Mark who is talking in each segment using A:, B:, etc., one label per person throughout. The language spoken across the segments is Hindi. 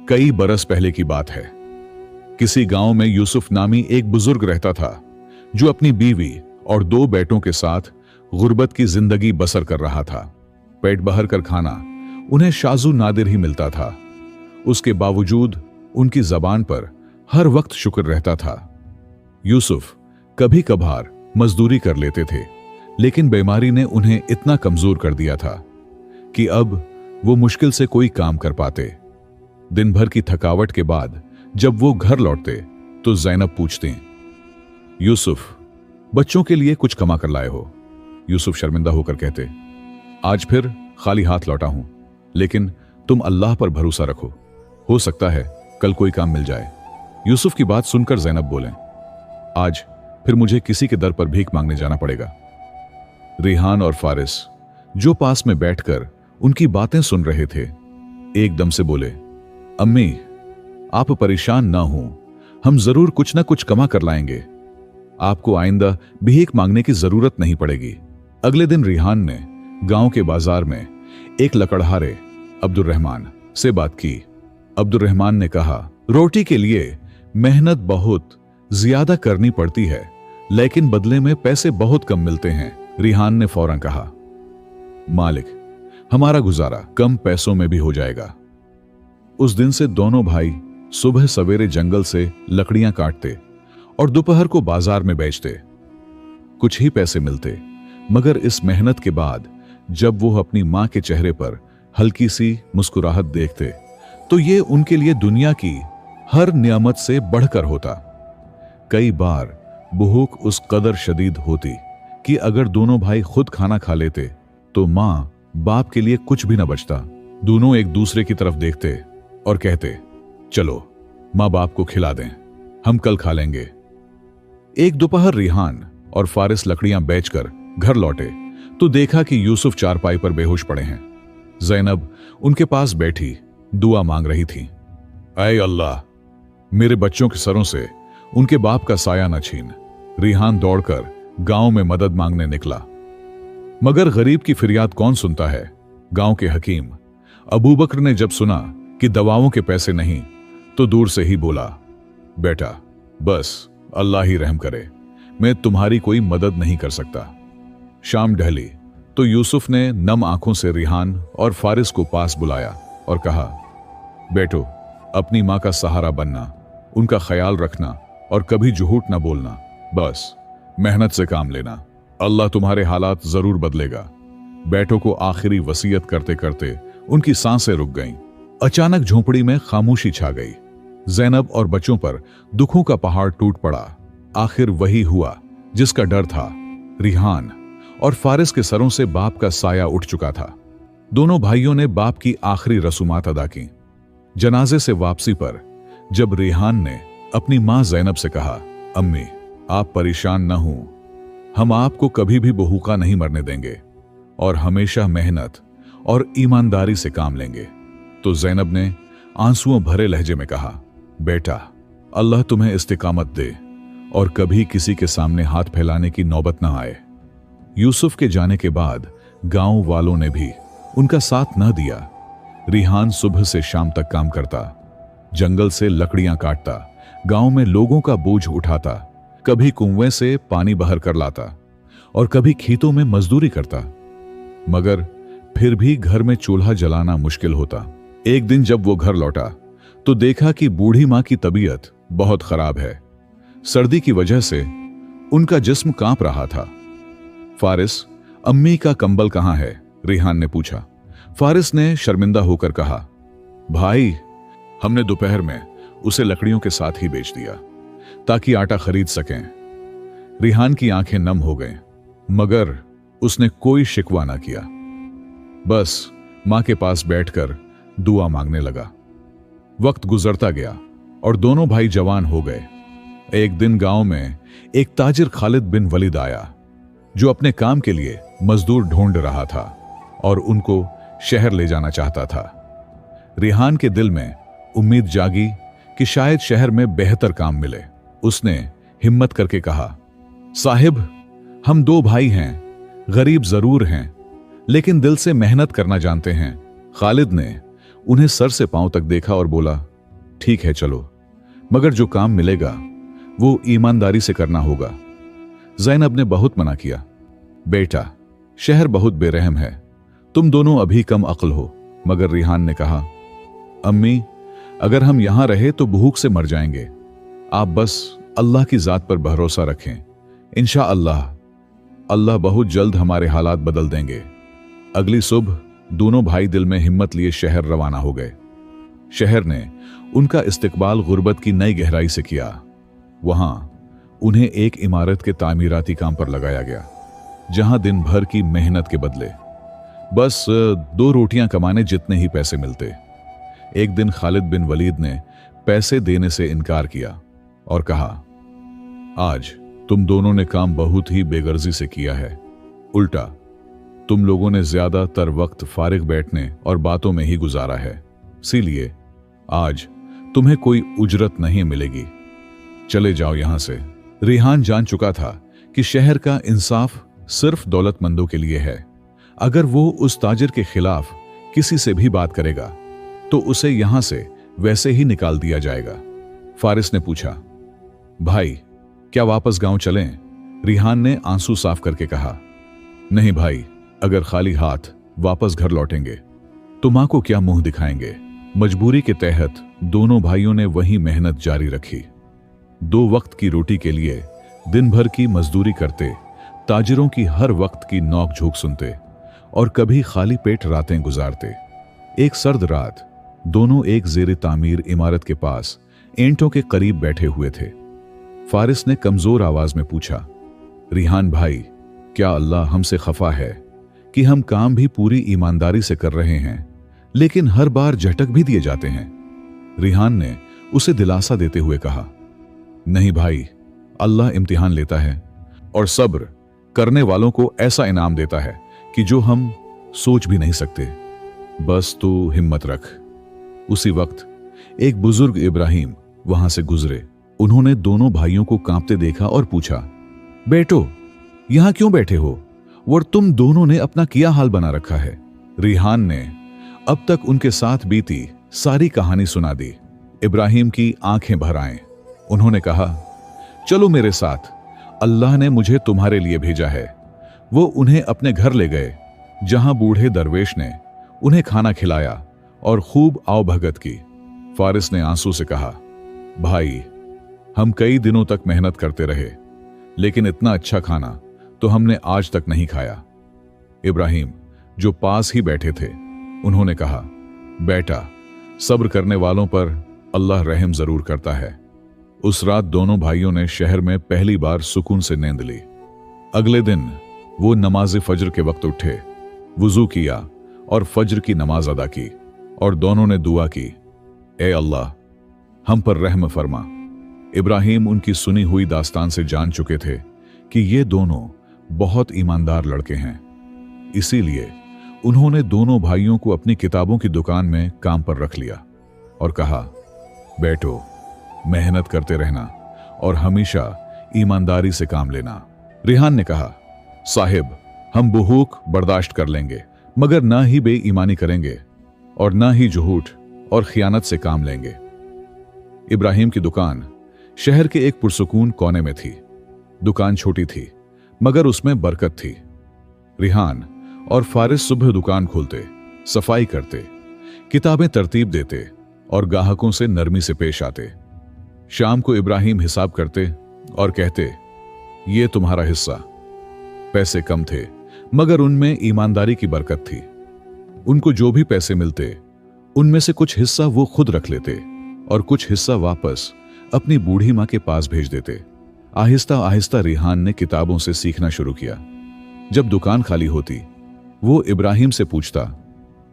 A: कई बरस पहले की बात है। किसी गांव में यूसुफ नामी एक बुजुर्ग रहता था जो अपनी बीवी और 2 बेटों के साथ गुर्बत की जिंदगी बसर कर रहा था। पेट भर कर खाना उन्हें शाजू नादिर ही मिलता था। उसके बावजूद उनकी जबान पर हर वक्त शुक्र रहता था। यूसुफ कभी कभार मजदूरी कर लेते थे, लेकिन बीमारी ने उन्हें इतना कमजोर कर दिया था कि अब वो मुश्किल से कोई काम कर पाते। दिन भर की थकावट के बाद जब वो घर लौटते तो ज़ैनब पूछते, यूसुफ, बच्चों के लिए कुछ कमा कर लाए हो? यूसुफ शर्मिंदा होकर कहते, आज फिर खाली हाथ लौटा हूं, लेकिन तुम अल्लाह पर भरोसा रखो, हो सकता है कल कोई काम मिल जाए। यूसुफ की बात सुनकर ज़ैनब बोले, आज फिर मुझे किसी के दर पर भीख मांगने जाना पड़ेगा। रेहान और फारिस जो पास में बैठकर उनकी बातें सुन रहे थे, एकदम से बोले, अम्मी, आप परेशान ना हो, हम जरूर कुछ ना कुछ कमा कर लाएंगे। आपको आइंदा भीख मांगने की जरूरत नहीं पड़ेगी। अगले दिन रेहान ने गांव के बाजार में एक लकड़हारे अब्दुर्रहमान से बात की। अब्दुर्रहमान ने कहा, रोटी के लिए मेहनत बहुत ज्यादा करनी पड़ती है, लेकिन बदले में पैसे बहुत कम मिलते हैं। रेहान ने फौरन कहा, मालिक, हमारा गुजारा कम पैसों में भी हो जाएगा। उस दिन से दोनों भाई सुबह सवेरे जंगल से लकड़ियां काटते और दोपहर को बाजार में बेचते। कुछ ही पैसे मिलते, मगर इस मेहनत के बाद जब वो अपनी मां के चेहरे पर हल्की सी मुस्कुराहट देखते तो ये उनके लिए दुनिया की हर नियामत से बढ़कर होता। कई बार भूख उस कदर शदीद होती कि अगर दोनों भाई खुद खाना खा लेते तो मां बाप के लिए कुछ भी न बचता। दोनों एक दूसरे की तरफ देखते और कहते, चलो मां बाप को खिला दें, हम कल खा लेंगे। एक दोपहर रेहान और फारिस लकड़ियां बेचकर घर लौटे तो देखा कि यूसुफ चारपाई पर बेहोश पड़े हैं। ज़ैनब उनके पास बैठी दुआ मांग रही थी, ऐ अल्लाह, मेरे बच्चों के सरों से उनके बाप का साया न छीन। रेहान दौड़कर गांव में मदद मांगने निकला, मगर गरीब की फरियाद कौन सुनता है। गांव के हकीम अबू बकर ने जब सुना कि दवाओं के पैसे नहीं तो दूर से ही बोला, बेटा, बस अल्लाह ही रहम करे, मैं तुम्हारी कोई मदद नहीं कर सकता। शाम ढली तो यूसुफ ने नम आंखों से रेहान और फारिस को पास बुलाया और कहा, बेटो, अपनी मां का सहारा बनना, उनका ख्याल रखना और कभी झूठ ना बोलना, बस मेहनत से काम लेना, अल्लाह तुम्हारे हालात जरूर बदलेगा। बेटों को आखिरी वसीयत करते करते उनकी सांसें रुक गईं। अचानक झोंपड़ी में खामोशी छा गई। ज़ैनब और बच्चों पर दुखों का पहाड़ टूट पड़ा। आखिर वही हुआ जिसका डर था। रेहान और फारिस के सरों से बाप का साया उठ चुका था। दोनों भाइयों ने बाप की आखिरी रसूमात अदा की। जनाजे से वापसी पर जब रेहान ने अपनी मां ज़ैनब से कहा, अम्मी, आप परेशान न हो, हम आपको कभी भी भूखा नहीं मरने देंगे और हमेशा मेहनत और ईमानदारी से काम लेंगे, तो ज़ैनब ने आंसुओं भरे लहजे में कहा, बेटा, अल्लाह तुम्हें इस्तिकामत दे और कभी किसी के सामने हाथ फैलाने की नौबत ना आए। यूसुफ के जाने के बाद गांव वालों ने भी उनका साथ न दिया। रेहान सुबह से शाम तक काम करता, जंगल से लकड़ियां काटता, गांव में लोगों का बोझ उठाता, कभी कुएं से पानी बहर कर लाता और कभी खेतों में मजदूरी करता, मगर फिर भी घर में चूल्हा जलाना मुश्किल होता। एक दिन जब वो घर लौटा तो देखा कि बूढ़ी मां की तबीयत बहुत खराब है। सर्दी की वजह से उनका जिस्म कांप रहा था। फारिस, अम्मी का कंबल कहां है? रेहान ने पूछा। फारिस ने शर्मिंदा होकर कहा, भाई, हमने दोपहर में उसे लकड़ियों के साथ ही बेच दिया ताकि आटा खरीद सकें। रेहान की आंखें नम हो गईं, मगर उसने कोई शिकवा ना किया, बस मां के पास बैठकर दुआ मांगने लगा। वक्त गुजरता गया और दोनों भाई जवान हो गए। एक दिन गांव में एक ताजिर खालिद बिन वलीद आया जो अपने काम के लिए मजदूर ढूंढ रहा था और उनको शहर ले जाना चाहता था। रेहान के दिल में उम्मीद जागी कि शायद शहर में बेहतर काम मिले। उसने हिम्मत करके कहा, साहिब, हम 2 भाई हैं, गरीब जरूर हैं, लेकिन दिल से मेहनत करना जानते हैं। खालिद ने उन्हें सर से पांव तक देखा और बोला, ठीक है चलो, मगर जो काम मिलेगा वो ईमानदारी से करना होगा। ज़ैनब ने बहुत मना किया। बेटा, शहर बहुत बेरहम है, तुम दोनों अभी कम अक्ल हो। मगर रिहान ने कहा, अम्मी, अगर हम यहां रहे तो भूख से मर जाएंगे। आप बस अल्लाह की जात पर भरोसा रखें, इंशाअल्लाह अल्लाह बहुत जल्द हमारे हालात बदल देंगे। अगली सुबह दोनों भाई दिल में हिम्मत लिए शहर रवाना हो गए। शहर ने उनका इस्तकबाल गुर्बत की नई गहराई से किया। वहां उन्हें एक इमारत के तामीराती काम पर लगाया गया, जहां दिन भर की मेहनत के बदले बस 2 रोटियां कमाने जितने ही पैसे मिलते। एक दिन खालिद बिन वलीद ने पैसे देने से इनकार किया और कहा, आज तुम दोनों ने काम बहुत ही बेगर्जी से किया है। उल्टा तुम लोगों ने ज्यादातर वक्त फारिग बैठने और बातों में ही गुजारा है, इसीलिए आज तुम्हें कोई उजरत नहीं मिलेगी। चले जाओ यहां से। रिहान जान चुका था कि शहर का इंसाफ सिर्फ दौलतमंदों के लिए है। अगर वो उस ताजिर के खिलाफ किसी से भी बात करेगा तो उसे यहां से वैसे ही निकाल दिया जाएगा। फारिस ने पूछा, भाई क्या वापस गांव चलें? रिहान ने आंसू साफ करके कहा, नहीं भाई, अगर खाली हाथ वापस घर लौटेंगे तो मां को क्या मुंह दिखाएंगे। मजबूरी के तहत दोनों भाइयों ने वही मेहनत जारी रखी। 2 वक्त की रोटी के लिए दिन भर की मजदूरी करते, ताजिरों की हर वक्त की नोक झोंक सुनते और कभी खाली पेट रातें गुजारते। एक सर्द रात दोनों एक जेर तामीर इमारत के पास ईंटों के करीब बैठे हुए थे। फारिस ने कमजोर आवाज में पूछा, रिहान भाई, क्या अल्लाह हमसे खफा है कि हम काम भी पूरी ईमानदारी से कर रहे हैं, लेकिन हर बार झटक भी दिए जाते हैं? रिहान ने उसे दिलासा देते हुए कहा, नहीं भाई, अल्लाह इम्तिहान लेता है और सब्र करने वालों को ऐसा इनाम देता है कि जो हम सोच भी नहीं सकते। बस तू हिम्मत रख। उसी वक्त एक बुजुर्ग इब्राहिम वहां से गुजरे। उन्होंने दोनों भाइयों को कांपते देखा और पूछा, बेटो, यहां क्यों बैठे हो? और तुम दोनों ने अपना किया हाल बना रखा है। रिहान ने अब तक उनके साथ बीती सारी कहानी सुना दी। इब्राहिम की आंखें भर आए। उन्होंने कहा, चलो मेरे साथ, अल्लाह ने मुझे तुम्हारे लिए भेजा है। वो उन्हें अपने घर ले गए, जहां बूढ़े दरवेश ने उन्हें खाना खिलाया और खूब आवभगत की। फारिस ने आंसू से कहा, भाई, हम कई दिनों तक मेहनत करते रहे, लेकिन इतना अच्छा खाना तो हमने आज तक नहीं खाया। इब्राहिम, जो पास ही बैठे थे, उन्होंने कहा, बेटा, सब्र करने वालों पर अल्लाह रहम जरूर करता है। उस रात दोनों भाइयों ने शहर में पहली बार सुकून से नींद ली। अगले दिन वो नमाज फज्र के वक्त उठे, वुजू किया और फज्र की नमाज अदा की और दोनों ने दुआ की, ए अल्लाह, हम पर रहम फरमा। इब्राहिम उनकी सुनी हुई दास्तान से जान चुके थे कि ये दोनों बहुत ईमानदार लड़के हैं। इसीलिए उन्होंने दोनों भाइयों को अपनी किताबों की दुकान में काम पर रख लिया और कहा, बेटो, मेहनत करते रहना और हमेशा ईमानदारी से काम लेना। रिहान ने कहा, साहिब, हम भूख बर्दाश्त कर लेंगे, मगर ना ही बेईमानी करेंगे और ना ही झूठ और खियानत से काम लेंगे। इब्राहिम की दुकान शहर के एक पुरसुकून कोने में थी। दुकान छोटी थी, मगर उसमें बरकत थी। रिहान और फारिस सुबह दुकान खोलते, सफाई करते, किताबें तरतीब देते और ग्राहकों से नरमी से पेश आते। शाम को इब्राहिम हिसाब करते और कहते, ये तुम्हारा हिस्सा। पैसे कम थे, मगर उनमें ईमानदारी की बरकत थी। उनको जो भी पैसे मिलते, उनमें से कुछ हिस्सा वो खुद रख लेते और कुछ हिस्सा वापस अपनी बूढ़ी मां के पास भेज देते। आहिस्ता आहिस्ता रिहान ने किताबों से सीखना शुरू किया। जब दुकान खाली होती, वो इब्राहिम से पूछता,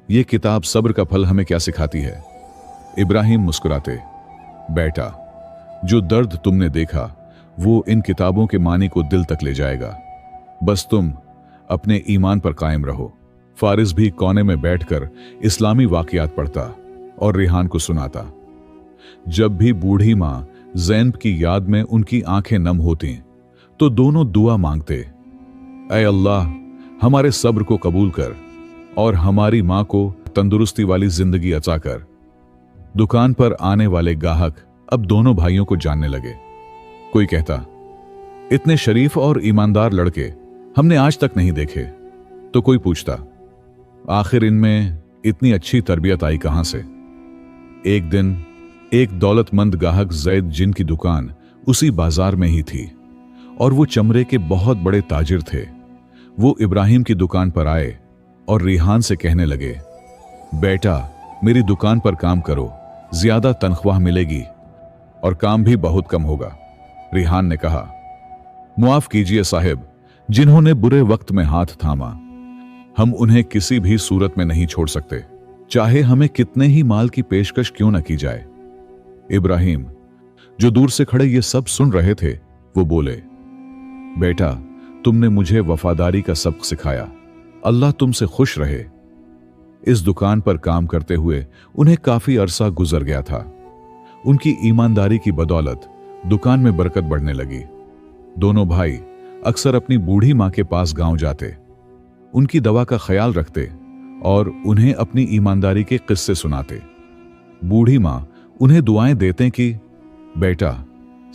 A: ये किताब सब्र का फल हमें क्या सिखाती है? इब्राहिम मुस्कुराते, बेटा, जो दर्द तुमने देखा वो इन किताबों के मानी को दिल तक ले जाएगा। बस तुम अपने ईमान पर कायम रहो। फारिस भी कोने में बैठकर इस्लामी वाकयात पढ़ता और रिहान को सुनाता। जब भी बूढ़ी मां ज़ैनब की याद में उनकी आंखें नम होती तो दोनों दुआ मांगते, ऐ अल्लाह, हमारे सब्र को कबूल कर और हमारी मां को तंदुरुस्ती वाली जिंदगी अता कर। दुकान पर आने वाले गाहक अब दोनों भाइयों को जानने लगे। कोई कहता, इतने शरीफ और ईमानदार लड़के हमने आज तक नहीं देखे। तो कोई पूछता, आखिर इनमें इतनी अच्छी तरबियत आई कहां से। एक दिन एक दौलतमंद गाहक जैद, जिनकी दुकान उसी बाजार में ही थी और वो चमड़े के बहुत बड़े ताजिर थे, वो इब्राहिम की दुकान पर आए और रिहान से कहने लगे, बेटा मेरी दुकान पर काम करो, ज्यादा तनख्वाह मिलेगी और काम भी बहुत कम होगा। रिहान ने कहा, मुआफ कीजिए साहिब, जिन्होंने बुरे वक्त में हाथ थामा, हम उन्हें किसी भी सूरत में नहीं छोड़ सकते, चाहे हमें कितने ही माल की पेशकश क्यों न की जाए। इब्राहिम, जो दूर से खड़े ये सब सुन रहे थे, वो बोले, बेटा तुमने मुझे वफादारी का सबक सिखाया, अल्लाह तुमसे खुश रहे। इस दुकान पर काम करते हुए उन्हें काफी अरसा गुजर गया था। उनकी ईमानदारी की बदौलत दुकान में बरकत बढ़ने लगी। दोनों भाई अक्सर अपनी बूढ़ी मां के पास गांव जाते, उनकी दवा का ख्याल रखते और उन्हें अपनी ईमानदारी के किस्से सुनाते। बूढ़ी मां उन्हें दुआएं देते कि बेटा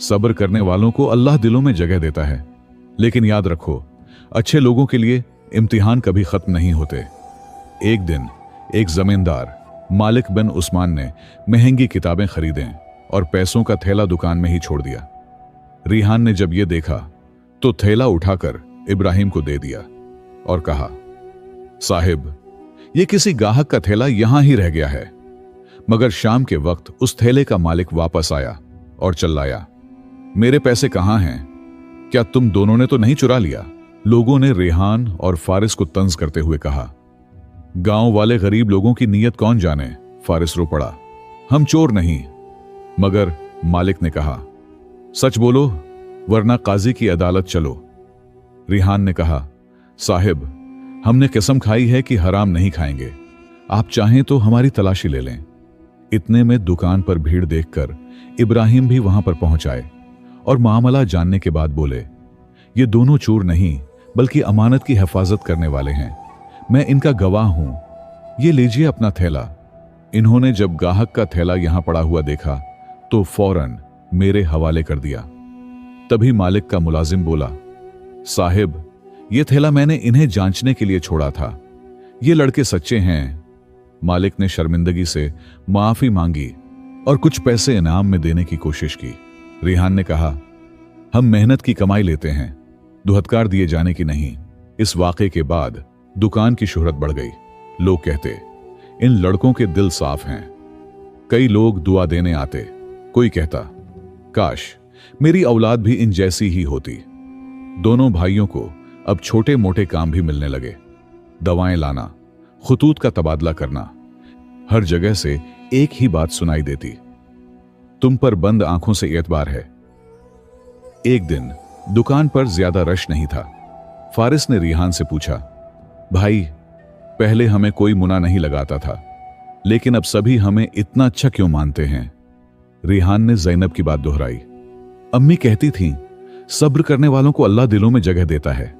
A: सब्र करने वालों को अल्लाह दिलों में जगह देता है, लेकिन याद रखो अच्छे लोगों के लिए इम्तिहान कभी खत्म नहीं होते। एक दिन एक जमींदार मालिक बिन उस्मान ने महंगी किताबें खरीदें और पैसों का थैला दुकान में ही छोड़ दिया। रिहान ने जब यह देखा तो थैला उठाकर इब्राहिम को दे दिया और कहा, साहिब यह किसी गाहक का थैला यहां ही रह गया है। मगर शाम के वक्त उस थैले का मालिक वापस आया और चिल्लाया, मेरे पैसे कहां हैं? क्या तुम दोनों ने तो नहीं चुरा लिया? लोगों ने रेहान और फारिस को तंज करते हुए कहा। गांव वाले गरीब लोगों की नीयत कौन जाने, फारिस रो पड़ा, हम चोर नहीं। मगर मालिक ने कहा, सच बोलो वरना काजी की अदालत चलो। रिहान ने कहा, साहिब हमने कसम खाई है कि हराम नहीं खाएंगे, आप चाहें तो हमारी तलाशी ले लें। इतने में दुकान पर भीड़ देखकर इब्राहिम भी वहां पर पहुंच आए और मामला जानने के बाद बोले, ये दोनों चोर नहीं बल्कि अमानत की हिफाजत करने वाले हैं, मैं इनका गवाह हूं, ये लीजिए अपना थैला। इन्होंने जब गाहक का थैला यहां पड़ा हुआ देखा तो फौरन मेरे हवाले कर दिया। तभी मालिक का मुलाजिम बोला, साहिब ये थैला मैंने इन्हें जांचने के लिए छोड़ा था, ये लड़के सच्चे हैं। मालिक ने शर्मिंदगी से माफी मांगी और कुछ पैसे इनाम में देने की कोशिश की। रिहान ने कहा, हम मेहनत की कमाई लेते हैं, दुहत्कार दिए जाने की नहीं। इस वाक़े के बाद दुकान की शोहरत बढ़ गई। लोग कहते, इन लड़कों के दिल साफ हैं। कई लोग दुआ देने आते। कोई कहता, काश मेरी औलाद भी इन जैसी ही होती। दोनों भाइयों को अब छोटे मोटे काम भी मिलने लगे, दवाएं लाना, खुतूत का तबादला करना। हर जगह से एक ही बात सुनाई देती, तुम पर बंद आंखों से एतबार है। एक दिन दुकान पर ज्यादा रश नहीं था। फारिस ने रिहान से पूछा, भाई पहले हमें कोई मुना नहीं लगाता था, लेकिन अब सभी हमें इतना अच्छा क्यों मानते हैं? रिहान ने ज़ैनब की बात दोहराई। अम्मी कहती थीं, सब्र करने वालों को अल्लाह दिलों में जगह देता है।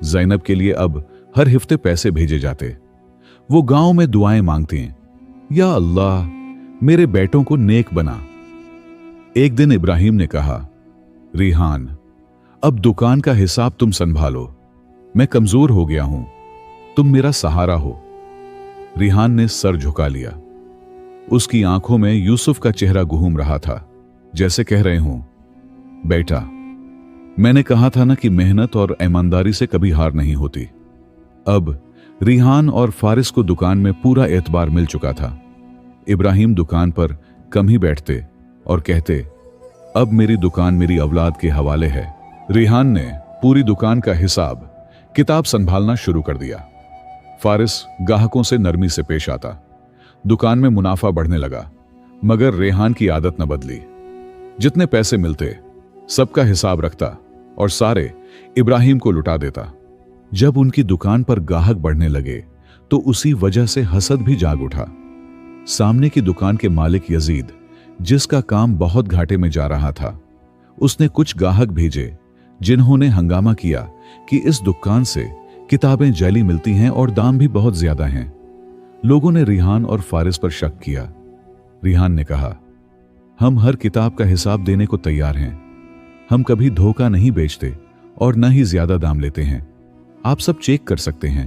A: ज़ैनब के लिए अब हर हफ्ते पैसे भेजे जाते। वो गांव में दुआएं मांगती हैं, या अल्लाह मेरे बेटों को नेक बना। एक दिन इब्राहिम ने कहा, रिहान अब दुकान का हिसाब तुम संभालो, मैं कमजोर हो गया हूं, तुम मेरा सहारा हो। रिहान ने सर झुका लिया। उसकी आंखों में यूसुफ का चेहरा घूम रहा था, जैसे कह रहे हूं, बेटा मैंने कहा था ना कि मेहनत और ईमानदारी से कभी हार नहीं होती। अब रिहान और फारिस को दुकान में पूरा एतबार मिल चुका था। इब्राहिम दुकान पर कम ही बैठते और कहते, अब मेरी दुकान मेरी औलाद के हवाले है। रिहान ने पूरी दुकान का हिसाब किताब संभालना शुरू कर दिया। फारिस गाहकों से नरमी से पेश आता। दुकान में मुनाफा बढ़ने लगा, मगर रेहान की आदत न बदली। जितने पैसे मिलते सबका हिसाब रखता और सारे इब्राहिम को लुटा देता। जब उनकी दुकान पर गाहक बढ़ने लगे तो उसी वजह से हसद भी जाग उठा। सामने की दुकान के मालिक यजीद, जिसका काम बहुत घाटे में जा रहा था, उसने कुछ गाहक भेजे जिन्होंने हंगामा किया कि इस दुकान से किताबें जैली मिलती हैं और दाम भी बहुत ज्यादा हैं। लोगों ने रिहान और फारिस पर शक किया। रिहान ने कहा, हम हर किताब का हिसाब देने को तैयार हैं। हम कभी धोखा नहीं बेचते और न ही ज्यादा दाम लेते हैं। आप सब चेक कर सकते हैं।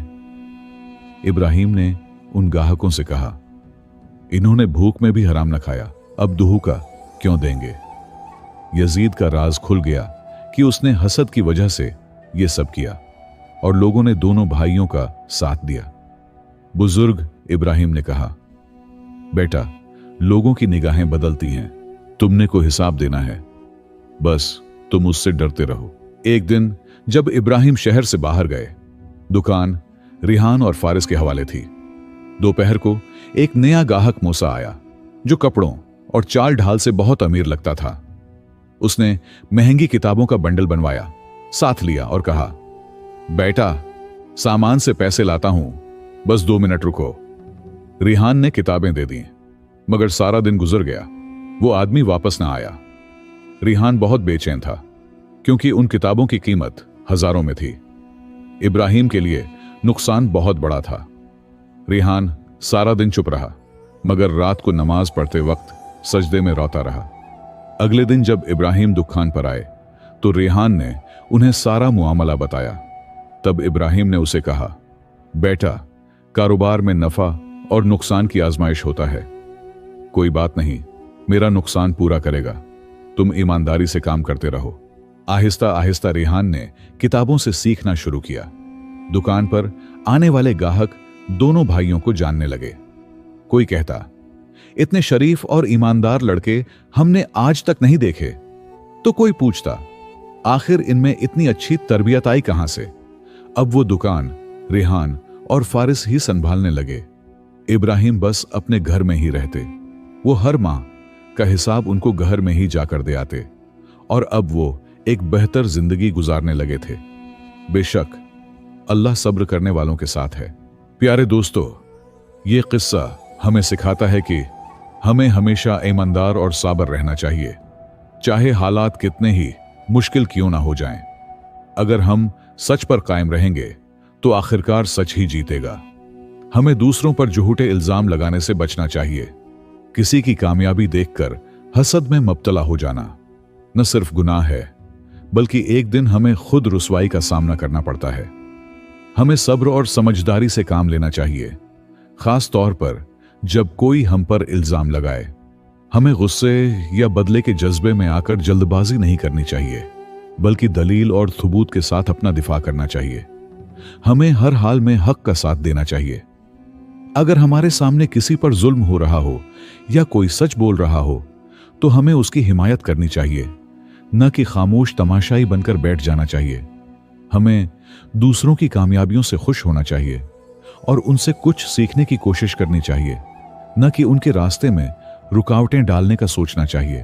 A: इब्राहिम ने उन ग्राहकों से कहा, इन्होंने भूख में भी हराम न खाया, अब दुहू का क्यों देंगे। यजीद का राज खुल गया कि उसने हसद की वजह से यह सब किया और लोगों ने दोनों भाइयों का साथ दिया। बुजुर्ग इब्राहिम ने कहा, बेटा, लोगों की निगाहें बदलती हैं, तुमने को हिसाब देना है, बस तुम उससे डरते रहो। एक दिन जब इब्राहिम शहर से बाहर गए, दुकान रिहान और फारिस के हवाले थी। दोपहर को एक नया गाहक मूसा आया जो कपड़ों और चाल ढाल से बहुत अमीर लगता था। उसने महंगी किताबों का बंडल बनवाया, साथ लिया और कहा, बेटा, सामान से पैसे लाता हूं, बस 2 मिनट रुको। रिहान ने किताबें दे दी, मगर सारा दिन गुजर गया, वो आदमी वापस ना आया। रिहान बहुत बेचैन था क्योंकि उन किताबों की कीमत हजारों में थी। इब्राहिम के लिए नुकसान बहुत बड़ा था। रिहान सारा दिन चुप रहा, मगर रात को नमाज पढ़ते वक्त सजदे में रोता रहा। अगले दिन जब इब्राहिम दुकान पर आए तो रिहान ने उन्हें सारा मुआमला बताया। तब इब्राहिम ने उसे कहा, बेटा, कारोबार में नफा और नुकसान की आजमाइश होता है। कोई बात नहीं, मेरा नुकसान पूरा करेगा, तुम ईमानदारी से काम करते रहो। आहिस्ता आहिस्ता रिहान ने किताबों से सीखना शुरू किया। दुकान पर आने वाले ग्राहक दोनों भाइयों को जानने लगे। कोई कहता, इतने शरीफ और ईमानदार लड़के हमने आज तक नहीं देखे। तो कोई पूछता, आखिर इनमें इतनी अच्छी तरबियत आई कहां से। अब वो दुकान रिहान और फारिस ही संभालने लगे। इब्राहिम बस अपने घर में ही रहते। वो हर माह का हिसाब उनको घर में ही जाकर दे आते और अब वो एक बेहतर जिंदगी गुजारने लगे थे। बेशक अल्लाह सब्र करने वालों के साथ है। प्यारे दोस्तों, ये किस्सा हमें सिखाता है कि हमें हमेशा ईमानदार और साबर रहना चाहिए, चाहे हालात कितने ही मुश्किल क्यों ना हो जाएं। अगर हम सच पर कायम रहेंगे तो आखिरकार सच ही जीतेगा। हमें दूसरों पर झूठे इल्जाम लगाने से बचना चाहिए। किसी की कामयाबी देखकर हसद में मुब्तला हो जाना न सिर्फ गुनाह है, बल्कि एक दिन हमें खुद रुसवाई का सामना करना पड़ता है। हमें सब्र और समझदारी से काम लेना चाहिए, खास तौर पर जब कोई हम पर इल्जाम लगाए। हमें गुस्से या बदले के जज्बे में आकर जल्दबाजी नहीं करनी चाहिए, बल्कि दलील और सबूत के साथ अपना दिफा करना चाहिए। हमें हर हाल में हक का साथ देना चाहिए। अगर हमारे सामने किसी पर जुल्म हो रहा हो या कोई सच बोल रहा हो तो हमें उसकी हिमायत करनी चाहिए, न कि खामोश तमाशाई बनकर बैठ जाना चाहिए। हमें दूसरों की कामयाबियों से खुश होना चाहिए और उनसे कुछ सीखने की कोशिश करनी चाहिए, न कि उनके रास्ते में रुकावटें डालने का सोचना चाहिए।